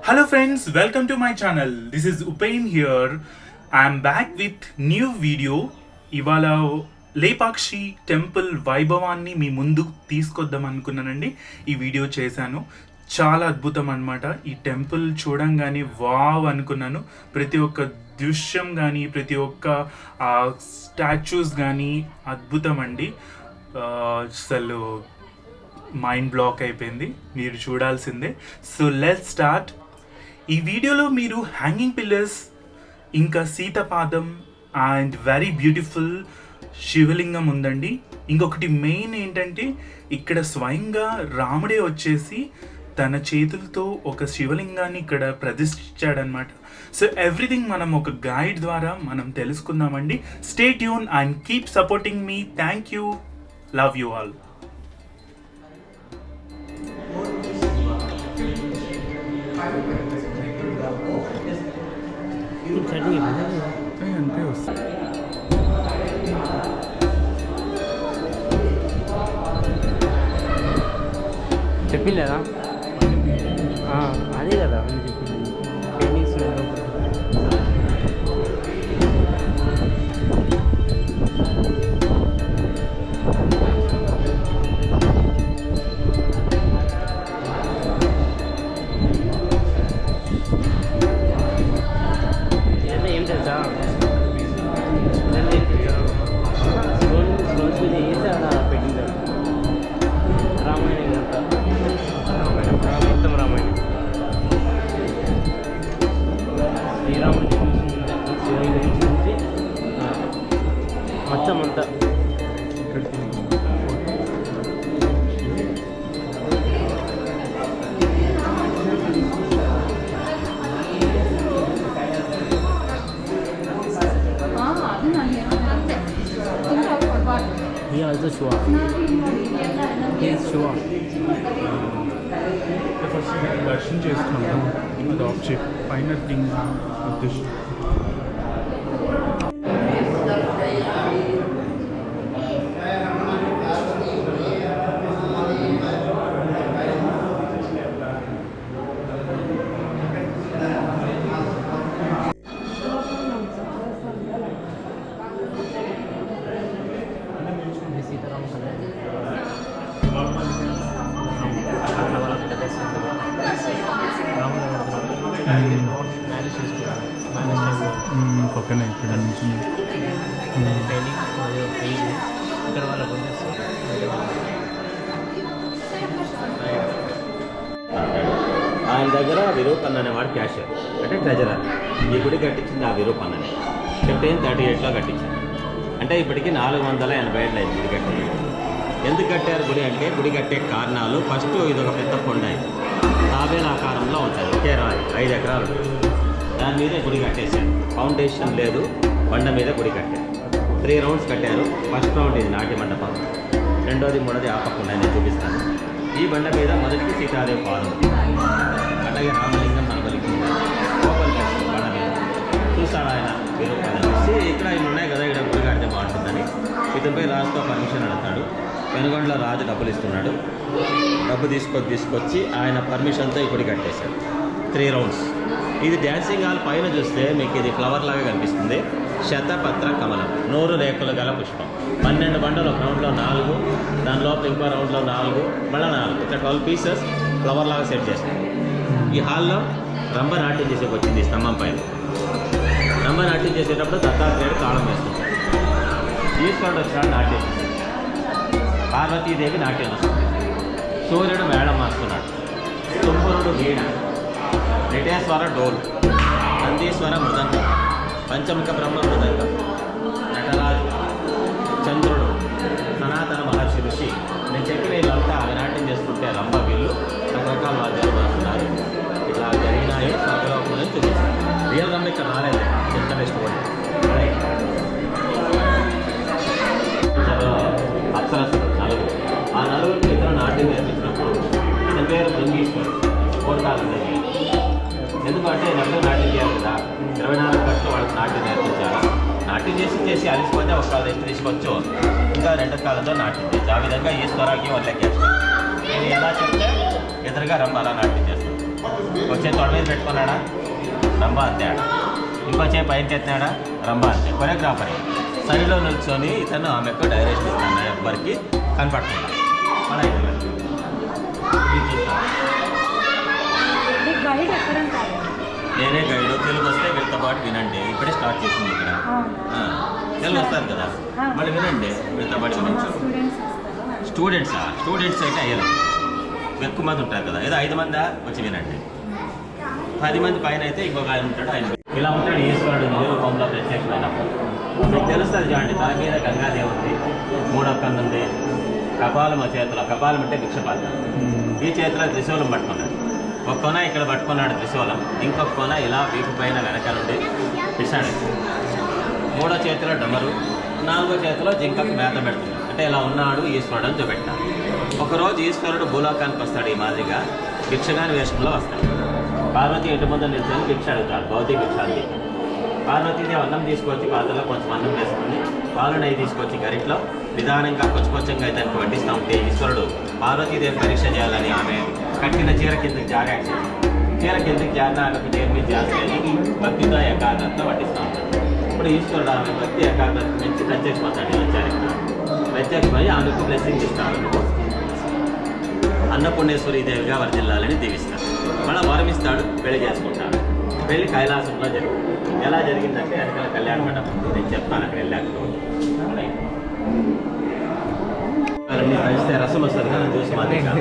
Hello friends, welcome to my channel. This is Upain here. I am back with new video. ఇవాళ Lepakshi temple వైభవాన్ని మీ ముందు తీసుకొద్దాం అనుకున్నానండి. ఈ వీడియో చేశాను. చాలా అద్భుతం అన్నమాట. ఈ టెంపుల్ చూడంగానే వావ్ అనుకున్నాను. ప్రతి ఒక్క దృశ్యం కానీ ప్రతి ఒక్క స్టాచ్యూస్ కానీ అద్భుతం అండి. అసలు మైండ్ బ్లాక్ అయిపోయింది. మీరు చూడాల్సిందే. So let's start. ఈ వీడియోలో మీరు హ్యాంగింగ్ పిల్లర్స్, ఇంకా సీతపాదం అండ్ వెరీ బ్యూటిఫుల్ శివలింగం ఉందండి. ఇంకొకటి మెయిన్ ఏంటంటే ఇక్కడ స్వయంగా రాముడే వచ్చేసి తన చేతులతో ఒక శివలింగాన్ని ఇక్కడ ప్రతిష్ఠించాడనమాట. సో ఎవ్రీథింగ్ మనం ఒక గైడ్ ద్వారా మనం తెలుసుకుందామండి. Stay tune and keep supporting me. Thank you. Love you all. చెప్పిందా అదే కదా చెప్పింది పెయింటింగ్స్ ఏం తెలుసా స్టోన్స్ మీద వేసి అలా పెట్టింది రామాయణం మొత్తం రామాయణం శ్రీరాముడి శివలింగం నుంచి మొత్తం అంతా He also sure. He is sure. First దర్శనం చేసుకుంటాం. అది ఆఫ్ చేయి. పైన థింగ్ ఉద్దేశం సీతారామ మ్యారేజ్ చేసుకున్నాను. పక్కనే ఇక్కడ నుంచి ట్రైనింగ్ ఇక్కడ వాళ్ళకు ఆయన దగ్గర విరూపన్న అనేవాడు క్యాషియర్, అంటే ట్రెజరర్. ఈ గుడి కట్టించింది ఆ విరూపన్నని 1538లో కట్టించారు. అంటే ఇప్పటికి 480 ఏళ్ళు అయింది గుడి కట్టి. ఎందుకు కట్టారు గుడి అంటే, గుడి కట్టే కారణాలు ఫస్ట్ ఇదొక పెద్ద కొండ, తాబేల ఆకారంలో ఉంటుంది, ఒకే రాయి 5 ఎకరాలు ఉంటుంది. దాని మీద గుడి కట్టేశారు. ఫౌండేషన్ లేదు, కొండ మీద గుడి కట్టారు. 3 రౌండ్స్ కట్టారు. ఫస్ట్ రౌండ్ ఇది నాట్య మండపం, రెండోది మూడోది ఆపకుండా నేను చూపిస్తాను. ఈ బండ మీద మొదటికి సీతాదేవి పాదం ఉంది, అలాగే రామలింగం నలబలికి ఓపెన్ చేస్తారు బండ మీద. చూస్తాడు ఆయన విరూపన్న చూసి, ఇక్కడ ఇవి ఉన్నాయి కదా, ఇక్కడ గుడి కడితే బాగుంటుందని ఇతనిపై రాజుతో పర్మిషన్ అడుగుతాడు. పెనుగొండలో రాజు డబ్బులు ఇస్తున్నాడు. డబ్బు తీసుకొచ్చి ఆయన పర్మిషన్తో ఈ గుడి కట్టేశాడు. 3 రౌండ్స్. ఇది డ్యాన్సింగ్ హాల్ పైన చూస్తే మీకు ఇది ఫ్లవర్ లాగా కనిపిస్తుంది. శతపత్ర కమలం, 100 రేకులు గల పుష్పం. 12 బండలు ఒక రౌండ్లో 4, దాని లోపల ఇంకో రౌండ్లో 4, మళ్ళీ 4, ఇట్లా 12 పీసెస్ ఫ్లవర్ లాగా సెట్ చేస్తారు. ఈ హాల్లో రంభ నాట్యం చేసేకి వచ్చింది ఈ స్తంభం పైన. రంభ నాట్యం చేసేటప్పుడు దత్తాత్రేయుడు తాళం వేస్తుంది. ఈశ్వరుడు వచ్చినాడు నాట్యం, పార్వతీదేవి నాట్యం వస్తుంది, సూర్యుడు మేళం మాస్తున్నాడు, తుంపురుడు వీణ, నటేశ్వర డోలు, నందీశ్వర మృదంగం, పంచముఖ బ్రహ్మ మృదంగం, నటరాజు, చంద్రుడు, సనాతన మహర్షి ఋషి. నేను చెప్పిన వీళ్ళంతా నాట్యం చేస్తుంటే రంభ వీళ్ళు రకరకాల వాద్యాలు వాడుతున్నారు. ఇట్లా జరిగినాయి స్వర్గలోకంలో చూపించారు. రియల్ రంభ ఇక్కడ రాలేదు, ఎంత ఇష్టపడి అప్సరసులు 4. ఆ 4కి ఇద్దరు నాట్యం నేర్పించినప్పుడు ఆయన పేరు బృంగీశ్వరుడు, కోటాలు. ఎందుకంటే నలుగురు నాట్యం చేయాలి కదా, 24 గంటలు వాళ్ళకి నాట్యం నేర్పించాలా. నాట్యం చేసి అలిసిపోతే ఒక కాలు తీసుకోవచ్చు, ఇంకా 2 కాళ్ళతో నాట్యం చేయొచ్చు. ఆ విధంగా ఈ స్వరాగ్యం వల్లకేస్తాం. నేను ఎలా చెప్తే ఎదురుగా రమ్మ అలా నాట్యం చేస్తాను. వచ్చే తొడ మీద పెట్టుకున్నాడా రంభ అంతే ఆడ, ఇంకొచ్చే పైకి ఎత్తినాడా రంభ అంతే. కొరియోగ్రాఫర్ సైడ్లో నిల్చొని ఇతను ఆమెకు డైరెక్షన్ ఇస్తాను, ఎవ్వరికి కనపడుతున్నాడు. మన నేనే గైడ్, తెలుగు వస్తే వీళ్ళతో పాటు వినండి. ఇప్పుడే స్టార్ట్ చేసింది ఇక్కడ, తెలుగు వస్తారు కదా మళ్ళీ వినండి, వీళ్ళతో పాటు వినండి. స్టూడెంట్స్ అయితే అయ్యారు, ఎక్కువ మంది ఉంటారు కదా, ఏదో 5 మంది వచ్చి వినండి. 10 మంది పైన అయితే ఇంకొక ఆయన ఉంటాడు, ఆయన ఇలా ఉంటాడు. ఈశ్వరుడు నిజ రూపంలో ప్రత్యక్షమైనప్పుడు మీకు తెలుస్తుంది చూడండి. తన మీద గంగాదేవి ఉంది, 3వ కన్ను ఉంది, కపాలం చేతిలో, కపాలం అంటే భిక్షపాత్ర, ఈ చేతిలో త్రిశూలం పట్టుకున్నాడు. ఒక కొన ఇక్కడ పట్టుకున్నాడు త్రిశూలం, ఇంకొక కొన ఇలా వీపు పైన వెనక నుండి పిశాడు. 3వ చేతిలో డమరు, 4వ చేతిలో జింకకు మేత పెడుతుంది. అంటే ఇలా ఉన్నాడు ఈశ్వరుడు అని చూపెట్టాడు. ఒకరోజు ఈశ్వరుడు భూలోకానికి వస్తాడు, ఈ మాదిరిగా భిక్షగాని వేషంలో వస్తాడు. పార్వతి ఇంటి ముందు నిల్చొని భిక్ష అడుగుతాడు, భౌతిక భిక్షాన్ని. పార్వతీదేవి అన్నం తీసుకొచ్చి పాత్రలో కొంచెం అన్నం వేసుకుని పాలు నెయ్యి తీసుకొచ్చి గరిట్లో నిదానంగా కొంచెంగా అయితే వడ్డిస్తూ ఉంటే ఈశ్వరుడు పార్వతీదేవి పరీక్ష చేయాలని ఆమె కట్టిన చీర కిందకి జారాడు. చీర కిందకి జారిన ఆమెకు నేర్మి చేయాలని భక్తితో ఏకాగ్రత వడ్డిస్తూ ఉంటాడు. ఇప్పుడు ఈశ్వరుడు ఆమె భక్తి ఏకాగ్రత నుంచి ప్రత్యక్షమవుతాడు. ప్రత్యక్షమై ఆమెకు బ్లెస్సింగ్ ఇస్తాడు, అన్నపూర్ణేశ్వరి దేవిగా వర్ధిల్లాలని దీవిస్తాడు. మళ్ళీ వరమిస్తాడు, పెళ్లి చేసుకుంటాడు. పెళ్లి కైలాసంలో జరిగింది. ఎలా జరిగిందంటే వెనకాల కళ్యాణ మండపం, నేను చెప్తాను అక్కడ వెళ్ళాక. కలిస్తే రసం వస్తుంది కదా జ్యూస్ మాదిరిగా,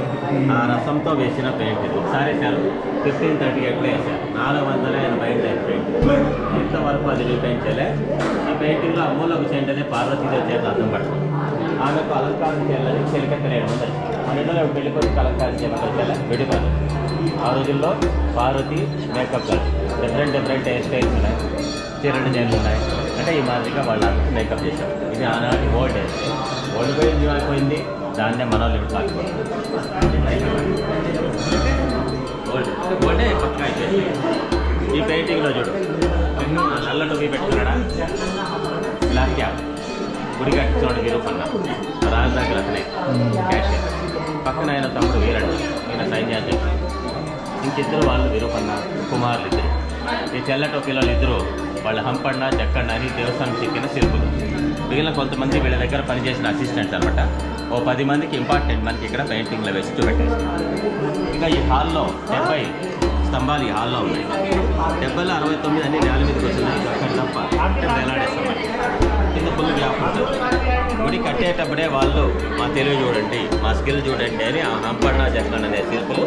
ఆ రసంతో వేసిన పెయింట్ ఇది. ఒకసారి వేశారు, 1538లో వేశారు, 485 పెయింట్. ఇంతవరకు అది రీపెయింట్ చేయలే. ఈ పెయింటింగ్లో అమ్మూలకు చెంటనే పార్వతీదేవి చేత అర్థం పడుతుంది. ఆమెకు అలంకారం చేయాలని చిలకెత్తలేడు ముందు అందులో పెళ్ళికొచ్చి అలంకారం చేయమని విడిపారు. ఆ రోజుల్లో Parvati makeup different hair styles ఉన్నాయి, చీరలు నేర్లు ఉన్నాయి. అంటే ఈ మాదిరిగా వాళ్ళ మేకప్ చేశారు. ఇది ఆనాటి ఓల్డ్ హెయిర్ స్టైల్. ఓల్డ్ పోయింది అయిపోయింది, దాన్నే మనోళ్ళు ఇప్పుడు తాకిపోయింది. ఓల్డే పక్కా అయిపోయింది. ఈ పెయింటింగ్లో చూడు, నల్ల టోపీ పెట్టుకున్నాడా, బ్లాక్ క్యాప్, గుడి కట్టించుకోండి వీరూపన్న, రాజధాని అతనే క్యాషియర్. పక్కన ఆయన తమ్ముడు వీరడు, ఈయన సైన్యాధ్యక్షుడు. ఇంకిద్దరు వాళ్ళు వీరూపన్న కుమారులు ఇద్దరు. ఈ తెల్ల టోపీలో ఇద్దరు వాళ్ళ హంపన్న జక్కన్న అని దేవస్థానం చెక్కిన శిల్పులు. మిగిలిన కొంతమంది వీళ్ళ దగ్గర పనిచేసిన అసిస్టెంట్స్ అనమాట. ఓ 10 మందికి ఇంపార్టెంట్ మనకి ఇక్కడ పెయింటింగ్లో వేసి చూపెట్టేసి. ఇంకా ఈ హాల్లో 70 స్తంభాలు ఈ హాల్లో ఉన్నాయి. 70లో 69 అన్ని నేల మీదకి వచ్చినాయి, అక్కడ తప్ప వేలాడే స్తంభాలు కింద ఫుల్ గ్యాప్ ఉంటుంది. గుడి కట్టేటప్పుడే వాళ్ళు మా తెలివి చూడండి, మా స్కిల్ చూడండి అని ఆ హంపన్న జక్కన్న అనే శిల్పులు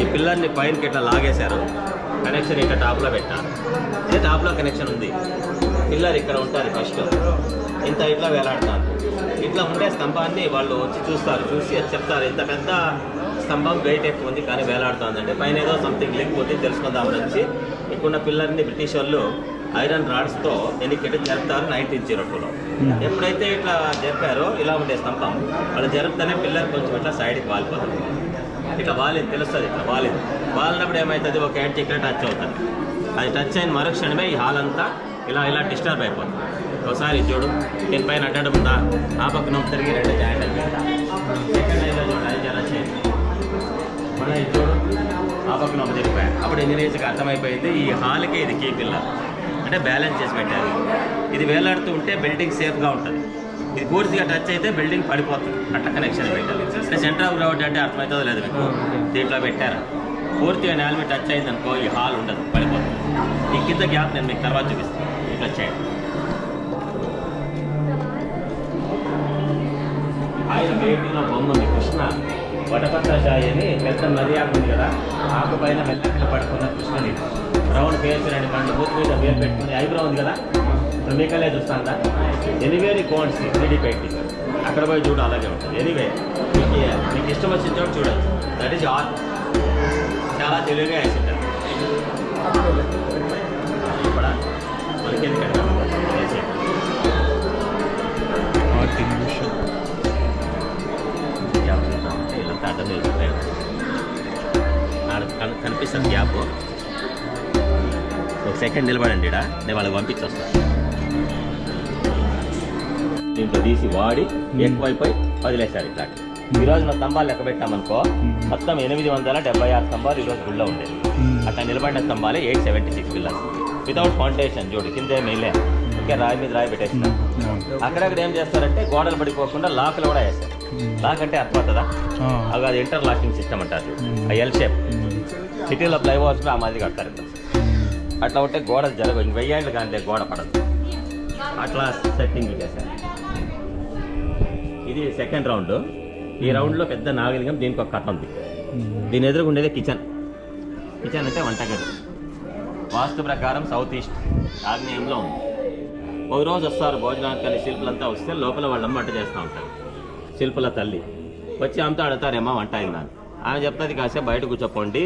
ఈ పిల్లర్ని పైనకి ఇట్లా లాగేశారు. కనెక్షన్ ఇక్కడ టాప్లో పెట్టారు. ఇదే టాప్లో కనెక్షన్ ఉంది. పిల్లర్ ఇక్కడ ఉంటుంది ఫస్ట్, ఇంత ఇట్లా వేలాడుతారు. ఇట్లా ఉండే స్తంభాన్ని వాళ్ళు వచ్చి చూస్తారు, చూసి చెప్తారు ఇంత పెద్ద స్తంభం వెయిట్ ఎక్కువ ఉంది కానీ వేలాడుతుందంటే పైన ఏదో సంథింగ్ లింక్ ఉంది తెలుసుకుందామని వచ్చి ఇక్కడున్న పిల్లర్ని బ్రిటిష్ వాళ్ళు ఐరన్ రాడ్స్తో ఎన్నికటి జరుపుతారు 1902లో. ఎప్పుడైతే ఇట్లా జరిపారో ఇలా ఉండే స్తంభం వాళ్ళు జరుపుతూనే పిల్లర్ కొంచెం ఇట్లా సైడ్కి వాలిపోతుంది. ఇట్లా వాలింది తెలుస్తుంది, ఇట్లా వాలినప్పుడు ఏమవుతుంది, ఒక ఎడ్జ్ ఇక్కడ టచ్ అవుతుంది. అది టచ్ అయిన మరుక్షణమే ఈ హాల్ అంతా ఇలా డిస్టర్బ్ అయిపోతుంది. ఒకసారి చూడు, దీని పైన అడ్డం ఉందా, ఆ పక్కన తిరిగి 2 జాయింట్ అయిపోయింది. సెకండ్ లైన్లో చూడండి, అది జర చేయండి. మళ్ళీ ఇది చూడు, ఆ పక్కన ఒక తిరిగిపోయాయి. అప్పుడు ఇంజనీర్స్కి అర్థమైపోయింది ఈ హాల్కి ఇది కీ పిల్లర్ అంటే బ్యాలెన్స్ చేసి పెట్టారు. ఇది వేలాడుతూ ఉంటే బిల్డింగ్ సేఫ్గా ఉంటుంది. ఇది పూర్తిగా టచ్ అయితే బిల్డింగ్ పడిపోతుంది. అట్లా కనెక్షన్ పెట్టాలి. అంటే సెంటర్ ఆఫ్ గ్రావిటీ అంటే అర్థమవుతుందో లేదు మీకు, దీంట్లో పెట్టారు. పూర్తిగా నేల మీద టచ్ అయింది అనుకో ఈ హాల్ ఉండదు, పడిపోతుంది. ఈ కింద గ్యాప్ నేను మీకు తర్వాత చూపిస్తాను. ఇట్లా చేయండి. ఆయన పెయింటింగ్లో బొమ్మ ఉంది, కృష్ణ వటపత్రశాయి అని పెద్ద నది ఆకు ఉంది కదా, ఆకు పైన మెల్లగా పడుకున్న కృష్ణని బ్రౌన్ ఫేస్ 2 కళ్ళు, బూత్ మీద వేలు పెట్టుకుని ఐబ్రో ఉంది కదా, ఇప్పుడు మీకలే చూస్తాను. ఎనీవేని కోన్స్ 3D పెయింటింగ్ అక్కడ పోయి చూడు, అలాగే ఉంటుంది. ఎనీవే మీకు ఇష్టం వచ్చిన చోటు చూడచ్చు. That is art. చాలా తెలివిగా వేసింటారు. ఇప్పుడు మనకి ఎందుకంటే ఇలా తాటం నిలుచుంటాయి, కనిపిస్తుంది గ్యాప్. ఒక సెకండ్ నిలబడండి, నేను వాళ్ళకి పంపించొస్తాను. దీంట్లో తీసి వాడి ఎక్కువైపోయి వదిలేశారు ఇట్లా. ఈ రోజు మన స్తంభాలు లెక్క పెట్టామనుకో మొత్తం 876 స్తంభాలు ఈ రోజు గుళ్ళో ఉండేది. అట్లా నిలబడిన స్తంభాలే 876 పిల్లర్స్ వితౌట్ ఫౌండేషన్. చూడు కింద మెయిలే ఇంకా రాయి మీద రాయి పెట్టేస్తున్నారు. అక్కడక్కడ ఏం చేస్తారంటే గోడలు పడిపోకుండా లాక్లు కూడా వేస్తారు. లాక్ అంటే అర్థమవుతుందా? అది ఇంటర్ లాకింగ్ సిస్టమ్ అంటారు. ఎల్ షేప్ సిటీలో ఫ్లైఓవర్స్ ఆ మాదిరి కడతారు. అట్లా ఉంటే గోడ జరగదు. 1000 ఏళ్ళు కానీ గోడ పడదు. అట్లా సెట్టింగ్ చేశారు. ఇది సెకండ్ రౌండ్. ఈ రౌండ్లో పెద్ద నాగలింగం, దీనికి ఒక కథ ఉంది. దీని ఎదురుగుండేదే కిచెన్. కిచెన్ అంటే వంటగది. వాస్తు ప్రకారం సౌత్ ఈస్ట్ ఆగ్నేయంలో ఉంది. ఒక రోజు వస్తారు భోజనానికి కానీ శిల్పులంతా వస్తే లోపల వాళ్ళమ్మ వంట చేస్తూ ఉంటారు. శిల్పుల తల్లి వచ్చి ఆమెతో అడుగుతారేమో వంట అయిందని. ఆమె చెప్తుంది కాసేపు బయట కూర్చోపోండి,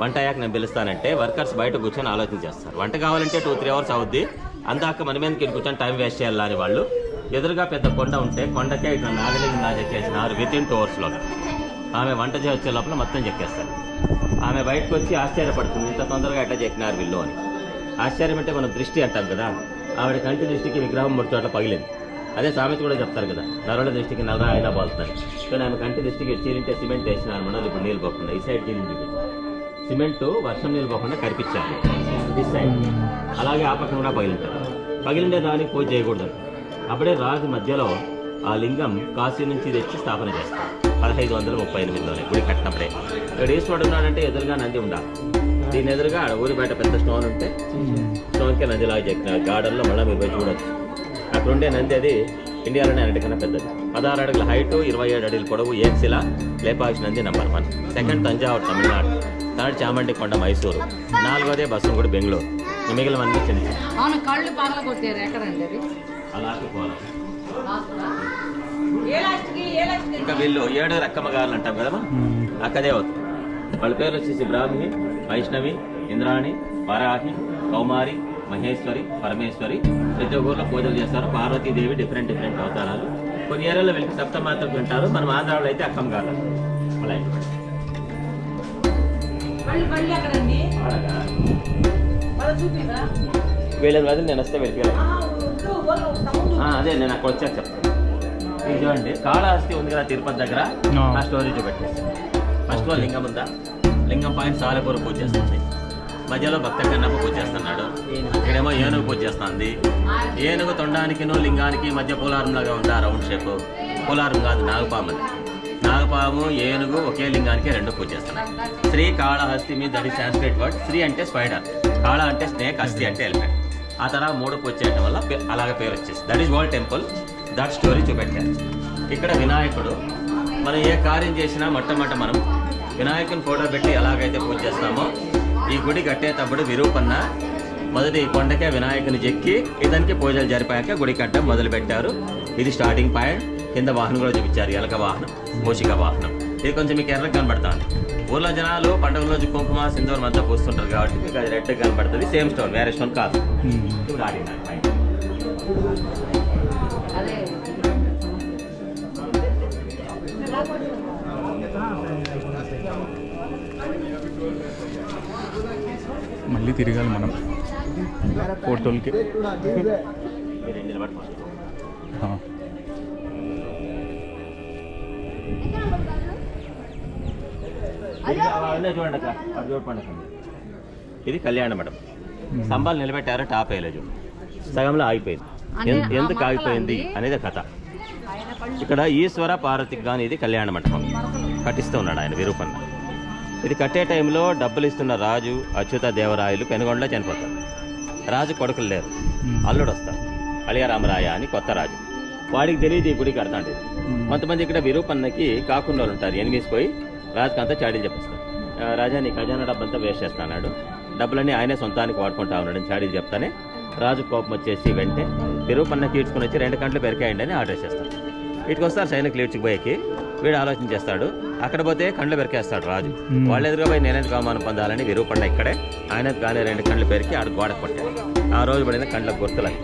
వంట అయ్యాక నేను పిలుస్తానంటే వర్కర్స్ బయట కూర్చొని ఆలోచన చేస్తారు. వంట కావాలంటే 2-3 అవర్స్ అవుద్ది, అందాక మన మీదకి కూర్చొని టైం వేస్ట్ చేయాలని వాళ్ళు. ఎదురుగా పెద్ద కొండ ఉంటే కొండకే ఇట్లా నాగలింగం చెక్కేసినారు వితిన్ 2 అవర్స్లో. ఆమె వంట వచ్చే లోపల మొత్తం చెక్కేస్తారు. ఆమె బయటకు వచ్చి ఆశ్చర్యపడుతుంది, ఇంత తొందరగా ఎట్లా చెక్కినారు వీళ్ళు అని. ఆశ్చర్యం అంటే మనం దృష్టి అంటాం కదా, ఆవిడ కంటి దృష్టికి విగ్రహం 3 చోట్ల పగిలింది. అదే సామెత కూడా చెప్తారు కదా, నరుల దృష్టికి నల్ల అయినా బాగుతారు. కానీ ఆమె కంటి దృష్టికి చీలింటే సిమెంట్ వేసినారు. మనది ఇప్పుడు నీళ్ళు పోకుండా ఈ సైడ్ చీలింది. సిమెంట్ వర్షం నీళ్ళు పోకుండా కనిపించారు దిస్ సైడ్. అలాగే ఆ పక్కన కూడా పగిలింటారు. పగిలిండే దానికి పూజ చేయకూడదు. అప్పుడే రాజు మధ్యలో ఆ లింగం కాశీ నుంచి తెచ్చి స్థాపన చేస్తారు 1538లోనే గుడి కట్టినప్పుడే. ఇక్కడ ఈశ్వరుడు ఉన్నాడంటే ఎదురుగా నంది ఉండాలి. దీని ఎదురుగా ఊరి బయట పెద్ద స్టోన్ ఉంటే స్టోన్కే నందిలాగా చెక్కినారు. గార్డెన్లో మళ్ళీ మీరు పోయి చూడొచ్చు. అక్కడ ఉండే నంది అది ఇండియాలోనే అన్నిటికన్నా పెద్దది. 16 అడుగుల హైటు, 27 అడుగుల పొడవు, ఏకశిల Lepakshi Nandi number 1. Second Thanjavur Tamil Nadu. Third Chamundi కొండ మైసూరు. 4వదే బస్సుగూడి బెంగళూరు. మిగిలినవన్నీ చిన్న అలాంటి పోవాలి. ఇంకా వీళ్ళు 7 రక్కమ్మ గారులు అంటాం కదమ్మా, అక్కడే అవుతుంది. వాళ్ళ పేర్లు వచ్చేసి బ్రాహ్మి, వైష్ణవి, ఇంద్రాణి, వరాహి, కౌమారి, మహేశ్వరి, పరమేశ్వరి. ప్రతి ఒక్కరిలో పూజలు చేస్తారు. పార్వతీదేవి డిఫరెంట్ అవతారాలు. కొన్ని ఏరియాలో వీళ్ళకి సప్తమాతకు వింటారు. మనం ఆంధ్రాలో అయితే అక్కమ్మ గారు అలా. వీళ్ళని వదిలి నేను వస్తే వెళ్ళి అదే నేను అక్కడ వచ్చాక చెప్తాను. ఇది చూడండి, కాళహస్తి ఉంది కదా తిరుపతి దగ్గర, ఆ స్టోరీ చూపెట్టేసి. ఫస్ట్ లింగం ఉందా, లింగం పైన సాలెపూర పూజ చేస్తుంది. మధ్యలో భక్త కన్నప్ప పూజ చేస్తున్నాడు. ఇక్కడేమో ఏనుగు పూజ చేస్తుంది. ఏనుగు తొండానికి లింగానికి మధ్య పోలారంలాగా ఉంది ఆ రౌండ్ షేప్. పోలారం కాదు, నాగపాము. నాగపాము ఏనుగు ఒకే లింగానికి 2 పూజ చేస్తున్నాయి. శ్రీ కాళహస్తి మీద that is Sanskrit word. Sri అంటే స్పైడర్, కాళ అంటే స్నేక్, హస్తి అంటే ఎలిఫెంట్. ఆ తర్వాత 3 పూజ చేయడం వల్ల అలాగే పేరు వచ్చేసి that is world temple. That story చూపెట్టారు. ఇక్కడ వినాయకుడు మనం ఏ కార్యం చేసినా మొట్టమొదట మనం వినాయకుని ఫోటో పెట్టి ఎలాగైతే పూజ చేస్తామో, ఈ గుడి కట్టేటప్పుడు విరూపన్న మొదటి కొండకే వినాయకుని చెక్కి ఇతనికి పూజలు జరిపాక గుడి కట్టడం మొదలు పెట్టారు. ఇది స్టార్టింగ్ పాయింట్. కింద వాహనం కూడా చూపించారు, ఎలక వాహనం, మూషిక వాహనం. ఇది కొంచెం మీకు ఎర్రగా కనబడుతుంది. ఊర్లో జనాలు పండుగ రోజు కుంకుమ సింధూరం అంతా పూస్తుంటారు కాబట్టి మీకు అది రెడ్గా కనబడుతుంది. సేమ్ స్టోన్, వేరే స్టోన్ కాదు. మళ్ళీ తిరగాలి మనం ఫోటోలకి. చూడండి, ఇది కళ్యాణ మండపం. స్తంభాలు నిలబెట్టారు, టాప్ వేయలేదు, సగంలో ఆగిపోయింది. ఎందుకు ఆగిపోయింది అనేది కథ. ఇక్కడ ఈశ్వర పార్వతికి కానీ ఇది కళ్యాణ మండపం కట్టిస్తూ ఉన్నాడు ఆయన విరూపన్న. ఇది కట్టే టైంలో డబ్బులు ఇస్తున్న రాజు అచ్యుత దేవరాయలు పెనుగొండలో చనిపోతారు. రాజు కొడుకులు లేరు, అల్లుడు వస్తాడు, అలియారామరాయ అని కొత్త రాజు. వాడికి తెలియదు ఈ గుడి కడతాండి. కొంతమంది ఇక్కడ విరూపన్నకి కాకుండా వాళ్ళు ఉంటారు, ఎనిమిస్ పోయి రాజుకి అంతా చాడీలు చెప్పిస్తారు. రాజా నీ ఖజానా డబ్బంతా వేస్ట్ చేస్తున్నాడు, డబ్బులన్నీ ఆయనే సొంతానికి వాడుకుంటా ఉన్నాడు అని చాడీలు చెప్తానే రాజు కోపం వచ్చేసి వెంటనే విరూపన్నకి ఈడ్చుకుని వచ్చి 2 గంటలు పెరికాయండి అని ఆర్డర్ చేస్తాడు. ఇటుకు వస్తారు సైనికులు ఈడ్చుకుపోయేకి. వీడు ఆలోచన చేస్తాడు, అక్కడ పోతే కండ్లు పెరికేస్తాడు రాజు. వాళ్ళు ఎదురుగా పోయి నేనెందుకు అవమానం పొందాలని విరూపన్న ఇక్కడే ఆయన కానీ 2 కండ్లు పెరికి ఆడు గోడ కొట్టాడు. ఆ రోజు పడిన కండ్లకు గుర్తులని.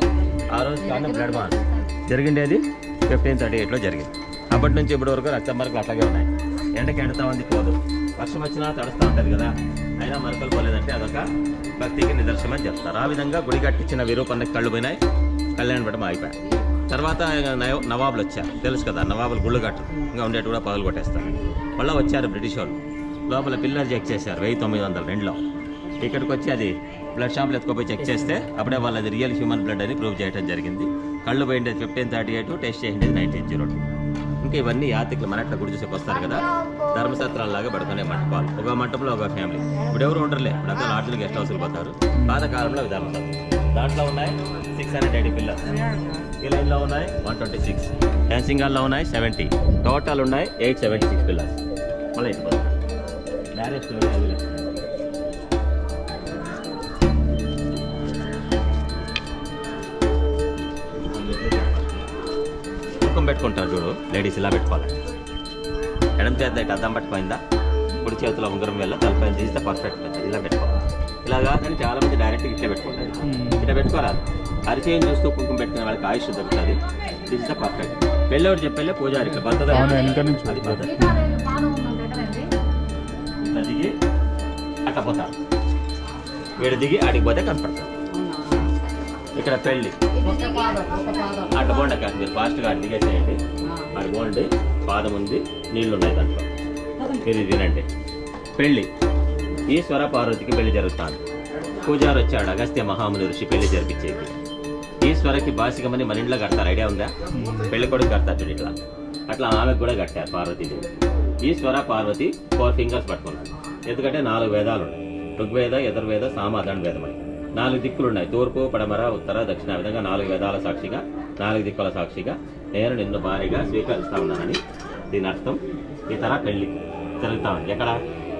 ఆ రోజు కానీ బ్లడ్ మార్చ్ జరిగిండేది 1538లో జరిగింది. అప్పటి నుంచి ఇప్పటి వరకు రక్తం మరకలు అట్లాగే ఉన్నాయి. ఎండకి ఎండుతా ఉంది పోదు, వర్షం వచ్చినా తడుస్తూ ఉంటుంది కదా, అయినా మరకలు పోలేదంటే అదొక భక్తికి నిదర్శనం అని చెప్తారు. ఆ విధంగా గుడి కట్టించిన విరూపన్నకి కళ్ళు పోయినాయి, కళ్యాణ మండపం అయిపోయాయి. తర్వాత నవాబులు వచ్చారు, తెలుసు కదా, నవాబులు గుళ్ళు కట్టరు, ఇంకా ఉండేటి కూడా పగలు కొట్టేస్తారు. మళ్ళీ వచ్చారు బ్రిటిష్ వాళ్ళు, లోపల పిల్లర్ చెక్ చేశారు 1902లో. ఇక్కడికి వచ్చి అది బ్లడ్ షాప్లో ఎత్తుకోపోయి చెక్ చేస్తే అప్పుడే వాళ్ళు అది రియల్ హ్యూమన్ బ్లడ్ అని ప్రూవ్ చేయడం జరిగింది. కళ్ళు పోయిండేది 1538, టెస్ట్ చేసిండేది 1902. ఇంకా ఇవన్నీ యాత్రికులు మన అట్లా గుడి చూసేకి వస్తారు కదా, ధర్మసత్రాలలాగా పడుకునే మంటపాలు. ఒక మంటపంలో ఒక ఫ్యామిలీ. ఇప్పుడు ఎవరు ఉండరులే, ఇప్పుడు అంతా లాడ్జ్లు గెస్ట్ హౌస్లు పోతారు. పాతకాలంలో అవి ధర్మసత్రం. దాంట్లో ఉన్నాయి 680 పిల్లర్స్. ఈ లైన్లో ఉన్నాయి 126, డాన్సింగ్ హాల్లో ఉన్నాయి 70, టోటల్ ఉన్నాయి 876 పిల్లర్స్. మళ్ళీ మ్యారేజ్ కుంకుమ పెట్టుకుంటారు చూడు, లేడీస్ ఇలా పెట్టుకోవాలి. ఎడం చేత ఇటు అద్దం పట్టుకోయిందా, కుడి చేతిలో ఉంగరం వెళ్ళ తలపైన తీస్తే పర్ఫెక్ట్ ఇలా పెట్టుకోవాలి. ఇలా కాదని చాలా మంది డైరెక్ట్గా ఇట్లా పెట్టుకుంటారు. ఇట్లా పెట్టుకోరాదు, అరిచేయం చూస్తూ కుంకుమ పెట్టుకునే వాళ్ళకి ఆయుష్ దొరుకుతుంది. This the perfect. పెళ్ళేవాడు చెప్పేళ్ళే పూజారి ఇట్లా పద్ధతి, అది పద్ధతి. ఇట్లా దిగి అట్లా పోతారు, వీడు దిగి ఆడికి పోతే కనపడతారు. ఇక్కడ పెళ్ళి అట్ట బోండి కాదు, మీరు ఫాస్ట్గా అటు దిగేసేయండి. అటు బోండి, పాదం ఉంది, నీళ్లు ఉన్నాయి దాంట్లో, మీరు తినండి. పెళ్ళి ఈశ్వర పార్వతికి పెళ్లి జరుగుతుంది. పూజారి వచ్చాడు, అగస్త్య మహాముని ఋషి పెళ్లి జరిపించేది. ఈశ్వరకి బాసికమని మన ఇంట్లో కడతారు, ఐడియా ఉందా? పెళ్లి కొడుకు కడతారు ఇట్లా, అట్లా ఆమెకు కూడా కట్టారు పార్వతీదేవి. ఈశ్వర పార్వతి 4 ఫింగర్స్ పట్టుకున్నారు, ఎందుకంటే 4 వేదాలు ఉన్నాయి. ఋగ్వేద, యజుర్వేద, సామవేద వేదం అని 4 దిక్కులు ఉన్నాయి. తూర్పు, పడమర, ఉత్తర, దక్షిణ, ఆ విధంగా 4 వేదాల సాక్షిగా, 4 దిక్కుల సాక్షిగా నేను నిన్ను భారీగా స్వీకరిస్తా ఉన్నానని దీని అర్థం. ఈ తర పెళ్లి జరుగుతా ఉంది. ఎక్కడ?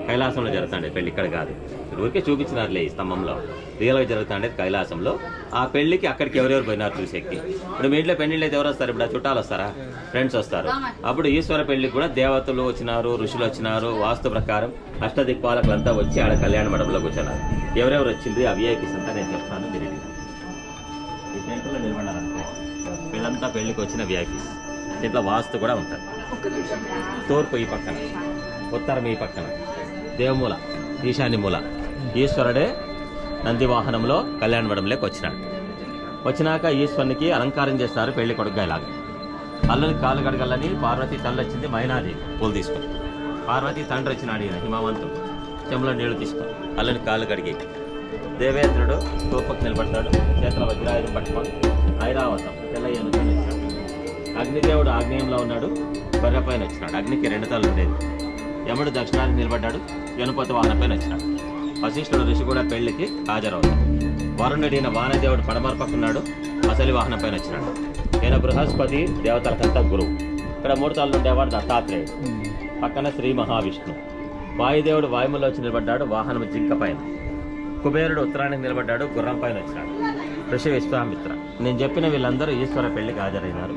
కైలాసంలో జరుగుతాండే పెళ్లి, ఇక్కడ కాదు. ఊరికే చూపించినారులే ఈ స్తంభంలో. రియల్గా జరుగుతాండేది కైలాసంలో. ఆ పెళ్లికి అక్కడికి ఎవరెవరు పోయినారు చూసేకి. ఇప్పుడు మీ ఇంట్లో పెళ్లిళ్ళు అయితే ఎవరు వస్తారు? ఇప్పుడు చుట్టాలు వస్తారా, ఫ్రెండ్స్ వస్తారు. అప్పుడు ఈశ్వర పెళ్లికి కూడా దేవతలు వచ్చినారు, ఋషులు వచ్చినారు. వాస్తు ప్రకారం అష్టదిక్పాలకులంతా వచ్చి ఆడ కళ్యాణ మండపంలో కూర్చున్నారు. ఎవరెవరు వచ్చింది ఆ విఐపీస్ అంతా నేను చెప్తాను, మీరు ఈ టెంపుల్లో నిలబడాలనుకో. వీళ్ళంతా పెళ్లికి వచ్చిన విఐపీస్. దీంట్లో వాస్తు కూడా ఉంటుంది. తూర్పు ఈ పక్కన, ఉత్తరం ఈ పక్కన, దేవమూల, ఈశాన్య మూల. ఈశ్వరుడే నంది వాహనంలో కళ్యాణ మండపంలోకి వచ్చినాడు. వచ్చినాక ఈశ్వరునికి అలంకారం చేస్తారు పెళ్లి కొడుకుగా ఇలాగా. అల్లుని కాలు గడగలని పార్వతి తల్లి వచ్చింది మైనాదేవి పూలు తీసుకొని. పార్వతి తండ్రి వచ్చినాడు ఈయన హిమవంతుడు, చెంబులో నీళ్లు తీసుకొని అల్లుని కాలు గడిగి. దేవేంద్రుడు తూర్పుకు నిలబడతాడు, చేతిలో వజ్రాయుధం పట్టుకొని ఐరావతం తెల్లయ్యను వచ్చినాడు. అగ్నిదేవుడు ఆగ్నేయంలో ఉన్నాడు, బర్రె పైన వచ్చినాడు. అగ్నికి 2 తలలు ఉండేది. యముడు దక్షిణానికి నిలబడ్డాడు, యనుపతి వాహనం పైన వచ్చినాడు. వశిష్ఠుడు ఋషి కూడా పెళ్లికి హాజరవుతాడు. వరుణుడైన వానదేవుడు పడమర పక్కన్నాడు, అసలి వాహనం పైన వచ్చినాడు. ఈయన బృహస్పతి, దేవతలకంతా గురువు. ఇక్కడ 3 తలలు ఉండేవాడు దత్తాత్రేయుడు, పక్కన శ్రీ మహావిష్ణు. వాయుదేవుడు వాయుములో వచ్చి నిలబడ్డాడు, వాహనం జింక పైన. కుబేరుడు ఉత్తరానికి నిలబడ్డాడు, గుర్రం పైన వచ్చినాడు. ఋషి విశ్వామిత్ర. నేను చెప్పిన వీళ్ళందరూ ఈశ్వర పెళ్లికి హాజరైనారు.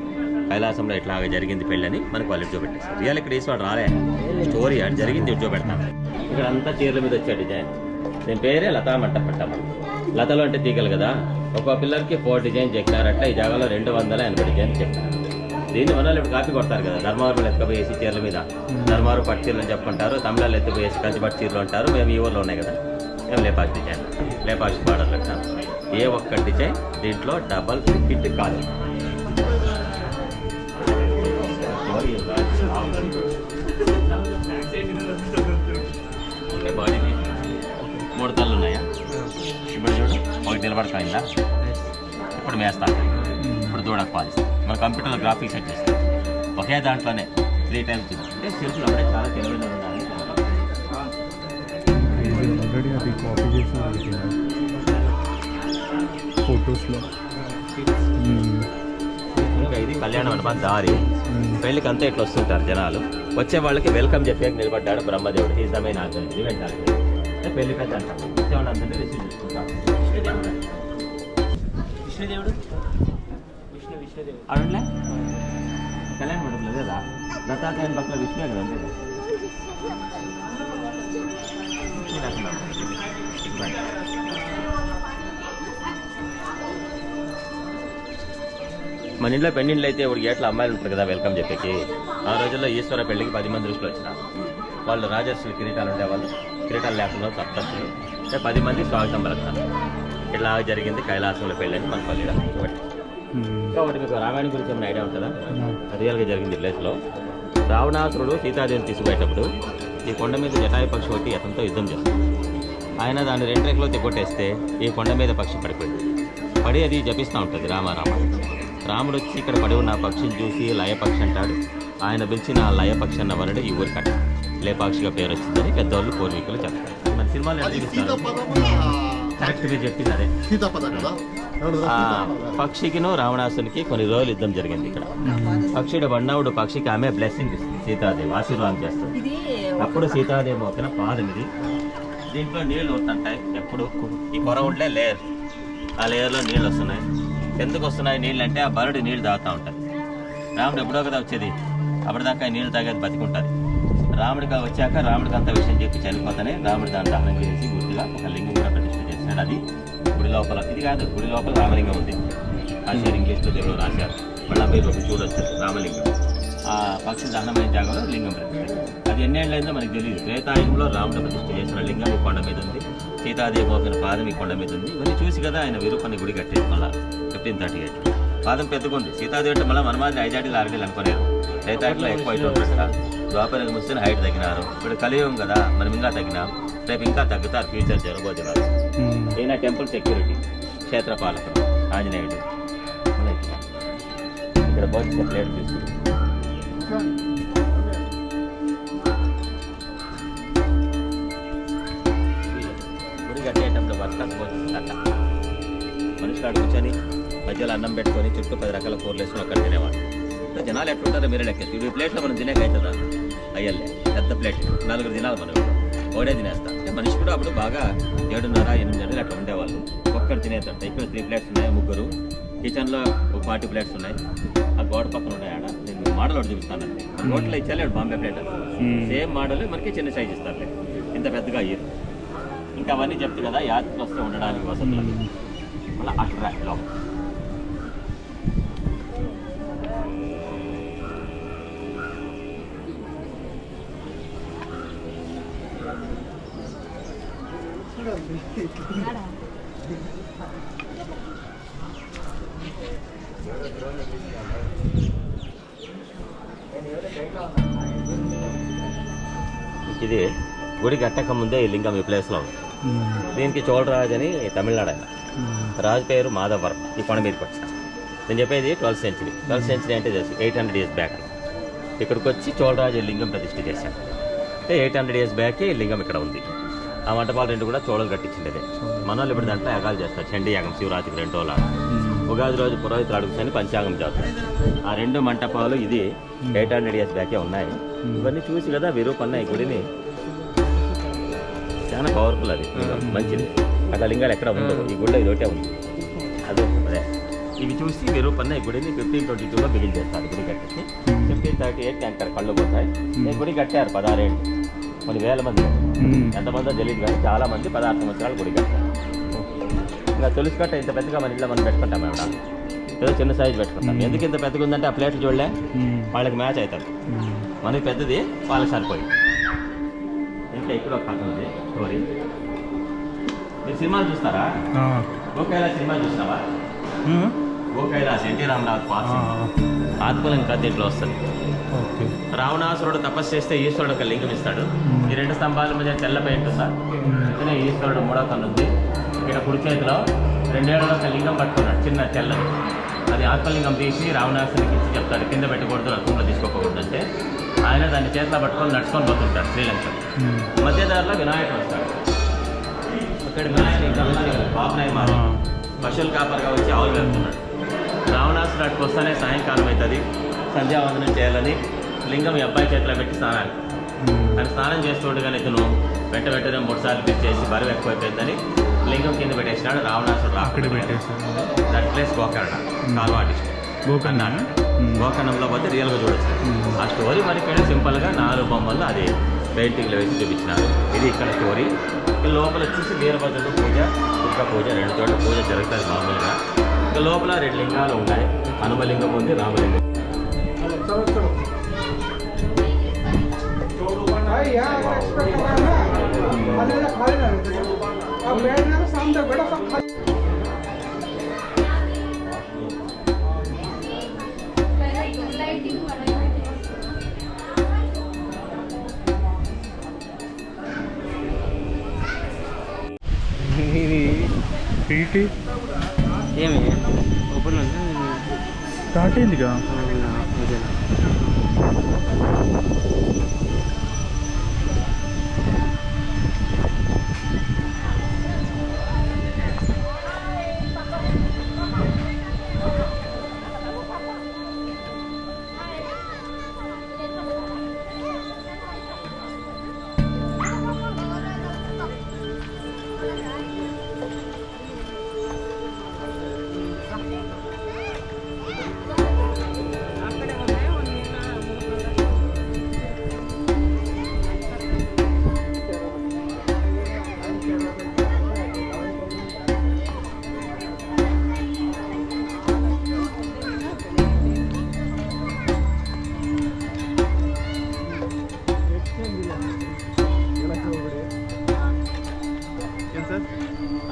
కైలాసంలో ఇట్లాగా జరిగింది పెళ్ళని మనకు వాళ్ళు చూపెట్టేస్తారు. రియల్ ఇక్కడ ఈశ్వరుడు రాలే, స్టోరీ అని జరిగింది చూపెడతాను. ఇక్కడ అంతా చీరల మీద వచ్చే డిజైన్. దీని పేరే లతా మంటపం అంటాం. లతలు అంటే తీగలు కదా. ఒక్కో పిల్లర్కి 4 డిజైన్ చెక్కినారట్లా. ఈ జాగాలో 280 డిజైన్ చెక్కినారు. దీన్ని మనలో ఇప్పుడు కాపీ కొడతారు కదా, ధర్మవరం ఎత్తుకుపోయేసి చీరల మీద ధర్మవరం పట్టు చీరలు అని చెప్పుకుంటారు, తమిళాలు ఎత్తుకుపోయేసి కంచి పట్టు చీరలు అంటారు. మేము ఈ ఊర్లో ఉన్నాయి కదా, మేము లేపాక్షి డిజైన్, లేపాక్షి బార్డర్లు అంటారు. ఏ ఒక్క డిజైన్ దీంట్లో డబల్ హిట్ కాదు. బాడీని 3 తలలు ఉన్నాయా? ఇప్పుడు చూడు, ఒకటి నిలబడతాయిందా, ఇప్పుడు మేస్తాను, ఇప్పుడు దూడకు పాలిస్తాం. మన కంప్యూటర్లో గ్రాఫిక్స్ సెట్ చేస్తాం. ఒకే దాంట్లోనే 3 టైమ్స్. అంటే శిల్పులు అప్పుడే చాలా తెలివైన ఉండాలి. అది కాపీ చేసి ఫొటోస్లో. ఇది కళ్యాణ మండపం దారి. పెళ్లికి అంతా ఇట్లా వస్తుంటారు జనాలు. వచ్చే వాళ్ళకి వెల్కమ్ చెప్పాక నిలబడ్డాడు బ్రహ్మదేవుడు. ఈజమైన ఈవెంట్ అంటే పెళ్లి పెద్ద అంటాం. వచ్చేవాళ్ళు అంతా రిసీవ్ చేసుకుంటారు. విష్ణుదేవుడు విష్ణుదేవుడు అడలే కళ్యాణ మండపంలో లేదా దత్తాత్రేయుని పక్కన విష్ణువే కదా, అంతే కదా. మన ఇంట్లో పెళ్ళిళ్ళు అయితే ఇప్పుడు గేట్ల అమ్మాయిలు ఉంటారు కదా వెల్కమ్ చెప్పేకి. ఆ రోజుల్లో ఈశ్వర పెళ్లికి 10 మంది ఋషులు వచ్చినారు. వాళ్ళు రాజర్షులు కిరీటాలు ఉండేవాళ్ళు, కిరీటాలు లేకుండా సప్తర్షులు, అంటే 10 మంది స్వాగతం పలుకుతారు. ఇట్లా జరిగింది కైలాసంలో పెళ్ళి అని మన పల్లె. కాబట్టి మీకు రామాయణం గురించి ఏమైనా ఐడియా ఉంటుందా? రియల్గా జరిగింది ప్లేస్లో. రావణాసురుడు సీతాదేవిని తీసుకుపోయేటప్పుడు ఈ కొండ మీద జటాయు పక్షి ఒకటి అతనితో యుద్ధం చేస్తుంది. ఆయన దాన్ని 2 రెక్కలో తెగొట్టేస్తే ఈ కొండ మీద పక్షి పడిపోయింది. పడి అది జపిస్తూ ఉంటుంది రామారామ. రాముడు వచ్చి ఇక్కడ పడి ఉన్న పక్షిని చూసి లయపక్షి అంటాడు. ఆయన పిలిచిన ఆ లయపక్షి అన్న వరుడు ఈ ఊరికి కట్ట లేపాక్షిగా పేరు వచ్చిందని పెద్దవాళ్ళు పూర్వీకులు చెప్తారు. మన సినిమాలు ఎలా చూపిస్తారు? కరెక్ట్ మీరు చెప్పింది అదే. ఆ పక్షికిను రావణాసునికి కొన్ని రోజులు యుద్ధం జరిగింది ఇక్కడ. పక్షిడు బండవుడు పక్షికి ఆమె బ్లెస్సింగ్ ఇస్తుంది, సీతాదేవి ఆశీర్వాదం చేస్తుంది. అప్పుడు సీతాదేవి మొక్కన పాదం ఇది. దీంట్లో నీళ్లు వస్తుంటాయి ఎప్పుడు. ఈ పొర ఉండే లేయర్, ఆ లేయర్లో నీళ్ళు వస్తున్నాయి. ఎందుకు వస్తున్నాయి నీళ్ళు అంటే ఆ బరుడు నీళ్ళు తాగుతూ ఉంటాయి. రాముడు ఎప్పుడో కదా వచ్చేది, అప్పటిదాకా నీళ్ళు తాగేది బతికుంటుంది. రాముడిగా వచ్చాక రాముడికి అంత విషయం చెప్పి చనిపోతానే రాముడు దాన్ని దహనం చేసి గుడిగా ఒక లింగం కూడా ప్రతిష్ఠ చేసినాడు. అది గుడి లోపల, ఇది కాదు గుడి లోపల రామలింగం ఉంది. రాశారు ఇంగ్లీష్లో తెలుగు రాశారు. మళ్ళీ మీరు ఒకటి చూడొచ్చు రామలింగం. ఆ పక్షి దహనమైన జాగాలో లింగం ప్రతిష్ఠ. అది ఎన్నేళ్ళైందో మనకు తెలియదు. త్రేతాయుగంలో రాముడు ప్రతిష్ఠ చేసిన లింగం ఈ కొండ మీద ఉంది. సీతాదేవి మోపిన పాదం ఈ కొండ మీద ఉంది. ఇవన్నీ చూసి కదా ఆయన విరూపాన్ని గుడి కట్టేది. మళ్ళీ 1538 పాదం పెద్దగుంది. సీతాదేవి అంటే మళ్ళీ మన మాదిరి 5 అడుగులు 6 అడుగులు అనుకోలేదు. త్రేతాయుగంలో ఎక్కువ హైట్ ఉంటుంది. ద్వాపరకు ముస్తే హైట్ తగ్గినారు. ఇప్పుడు కలియుగం కదా, మనం ఇంకా తగ్గినాం. రేపు ఇంకా తగ్గుతారు ఫ్యూచర్ జరగబోతున్నారు. ఈయన టెంపుల్ సెక్యూరిటీ, క్షేత్రపాలకుడు ఆంజనేయుడు. ఇక్కడ బోధి ప్లేట్ తీసుకుంది. గుడి కట్టేటప్పుడు వర్కర్స్ పోతుందట. మనుషులు అక్కడ కూర్చొని మధ్యలో అన్నం పెట్టుకొని చుట్టూ 10 రకాల కూరలు వేసుకొని అక్కడ తినేవాడు. జనాలు ఎట్లుంటారో మీరే లెక్కేసి. ఈ ప్లేట్లో మనం తినేక అవుతుందా? అయ్యల్లే పెద్ద ప్లేట్ 4 తినాలి మనం. ఒకటే తినేస్తాం. అంటే మనిషి కూడా అప్పుడు బాగా 7:30, 8 గంటలు అట్లా ఉండేవాళ్ళు. ఒక్కరు తినేదంట. ఇక్కడ 3 ప్లేట్స్ ఉన్నాయి, 3. కిచెన్లో ఒక 40 ప్లేట్స్ ఉన్నాయి. ఆ గోడ పక్కన ఉన్నాయి. ఆడ నేను మోడల్ ఒకటి చూపిస్తానండి. హోటల్లో ఇచ్చారు బాంబే ప్లేట్. సేమ్ మోడల్ మనకి చిన్న సైజ్ ఇస్తారు, ఇంత పెద్దగా అయ్యారు. ఇంకా అవన్నీ చెప్తే కదా యాత్రకు వస్తే ఉండడానికి వసతులు. మళ్ళీ అట్లా లోపల ఇది గుడి కట్టక ముందే ఈ లింగం ఈ ప్లేస్లో ఉంది. దీనికి చోళరాజు అని తమిళనాడు ఆయన. రాజు పేరు మాధవరం. ఈ కొండ మీదకి వచ్చాను. నేను చెప్పేది 12th century. 12th century అంటే 800 years బ్యాక్ అని. ఇక్కడికి వచ్చి చోళరాజు లింగం ప్రతిష్ఠ చేశాను. అంటే 800 years బ్యాకే ఈ లింగం ఇక్కడ ఉంది. ఆ మంటపాలు 2 కూడా చోళలు కట్టించిండేదే. మన వాళ్ళు ఇప్పుడు దాంట్లో యాగాలు చేస్తారు. చండీ యాగం శివరాత్రికి 2 రోజులు. ఉగాది రోజు పురోహితులు అడుగుతాని పంచాంగం చేస్తారు. ఆ 2 మంటపాలు ఇది 800 years బ్యాకే ఉన్నాయి. ఇవన్నీ చూసి కదా విరూపన్న ఈ గుడిని చాలా పవర్ఫుల్. అది మంచిది. అట్లా లింగాలు ఎక్కడ ఉండవు. ఈ గుడిలో ఇది ఒకటే ఉంది. అదే ఇవి చూసి విరూపన్న ఈ గుడిని 1522లో బిగిన్ చేస్తారు. గుడి కట్టేసి 1538 అంటారు కళ్ళు పోతాయి. ఈ గుడి కట్టారు 16 ఏళ్ళు. కొన్ని వేల మంది, ఎంతమందో తెలియదు కానీ చాలా మంది 16 సంవత్సరాలు గుడి కట్టారు. ఇంకా తులసి కట్ట ఇంత పెద్దగా మన ఇంట్లో మనం పెట్టుకుంటాం. ఏమన్నా ఏదో చిన్న సైజు పెట్టుకుంటాం. ఎందుకు ఇంత పెద్దగా ఉందంటే ఆ ప్లేట్లు చూడలే, వాళ్ళకి మ్యాచ్ అవుతారు. మనకి పెద్దది వాళ్ళకి సరిపోయింది. ఇంకా ఇక్కడ ఒక కథ ఉంది, స్టోరీ. మీరు సినిమాలు చూస్తారా? గోకైలాస్ సినిమా చూసినావా? గోకైలాస్ ఎన్టీ రామారావు పాస్ ఆత్మలింగ కథ దీంట్లో వస్తుంది. రావణాసురుడు తపస్సు చేస్తే ఈశ్వరుడు ఒక లింగం ఇస్తాడు. ఈ 2 స్తంభాల మధ్య తెల్ల పెయింట్ ఉందా? ఇతనే ఈశ్వరుడు 3వ కన్ను ఉంది. ఇక్కడ కుడి చేతిలో 2 ఏళ్ళలో ఒక లింగం పట్టుకున్నాడు, చిన్న తెల్లది. అది ఆత్మలింగం తీసి రావణాసురుడికి ఇచ్చి చెప్తాడు, కింద పెట్టకూడదు, రథంలో తీసుకోకూడదు అంటే. ఆయన దాన్ని చేతిలో పట్టుకొని నడుచుకొని పోతుంటాడు శ్రీలంక. మధ్యదారిలో వినాయకుడు వస్తాడు. ఇక్కడ వినాయకుడు ఇంకా పాపనాయి మారి పశువుల కాపరిగా వచ్చి ఆవులు వెళ్తున్నాడు. రావణాసురుడు అటుకు వస్తానే సాయంకాలం అవుతుంది. సంధ్యావందనం చేయాలని లింగం ఈ అబ్బాయి చేతిలో పెట్టి స్నానానికి. ఆయన స్నానం చేస్తుండగానే ఇతను వెంటనే 3 సార్లు పిచ్చేసి బరువు ఎక్కువైపోయిందని లింగం కింద పెట్టేసినాడు. రావణాసురుడు అక్కడ పెట్టేసాడు. దట్ ప్లేస్ గోకర్ణ, కార్వాటిస్ట్ గోకర్ణంలో పోతే రియల్గా చూడొచ్చు. ఆ స్టోరీ మనకి సింపుల్గా 4 బొమ్మల్లో అది పెయింటింగ్లో వేసి చూపించినారు. ఇది ఇక్కడ స్టోరీ. లోపల వచ్చేసి వీరభద్రుడు పూజ, దుర్గ పూజ 2 చోట్ల పూజ జరుగుతుంది మామూలుగా. ఇంకా లోపల 2 లింగాలు ఉన్నాయి. హనుమలింగం ఉంది, రామలింగం. ఏంటి ఏమి ఓపెన్ ఉందా స్టార్ట్ అయిందిగా. అవునా, ఓకేనా.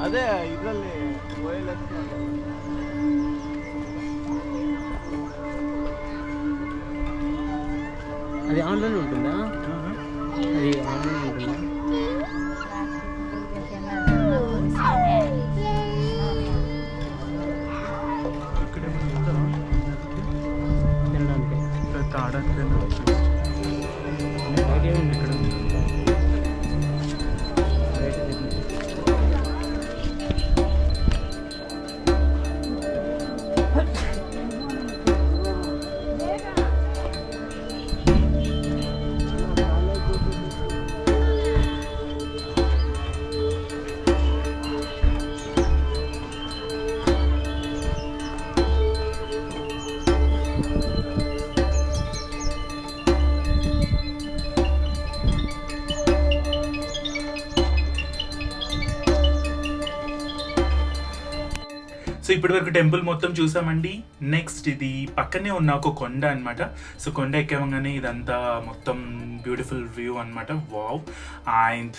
ಅದೇ ಇದರಲ್ಲಿ అది ఆన్లైన్ ఉంటుందా? అది ఆన్లైన్ ఉంటుందా? తినడానికి బయట ఏముంది ఇక్కడ? బయట తినడానికి. సో ఇప్పటి వరకు టెంపుల్ మొత్తం చూసామండి. నెక్స్ట్ ఇది పక్కనే ఉన్న ఒక కొండ అన్నమాట. సో కొండ ఎక్కగానే ఇదంతా మొత్తం బ్యూటిఫుల్ వ్యూ అన్నమాట. Wow. And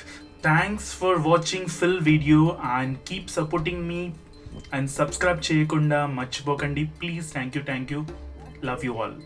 thanks for watching full video and keep supporting me and subscribe చేయకుండా మర్చిపోకండి please. Thank you. Love you all.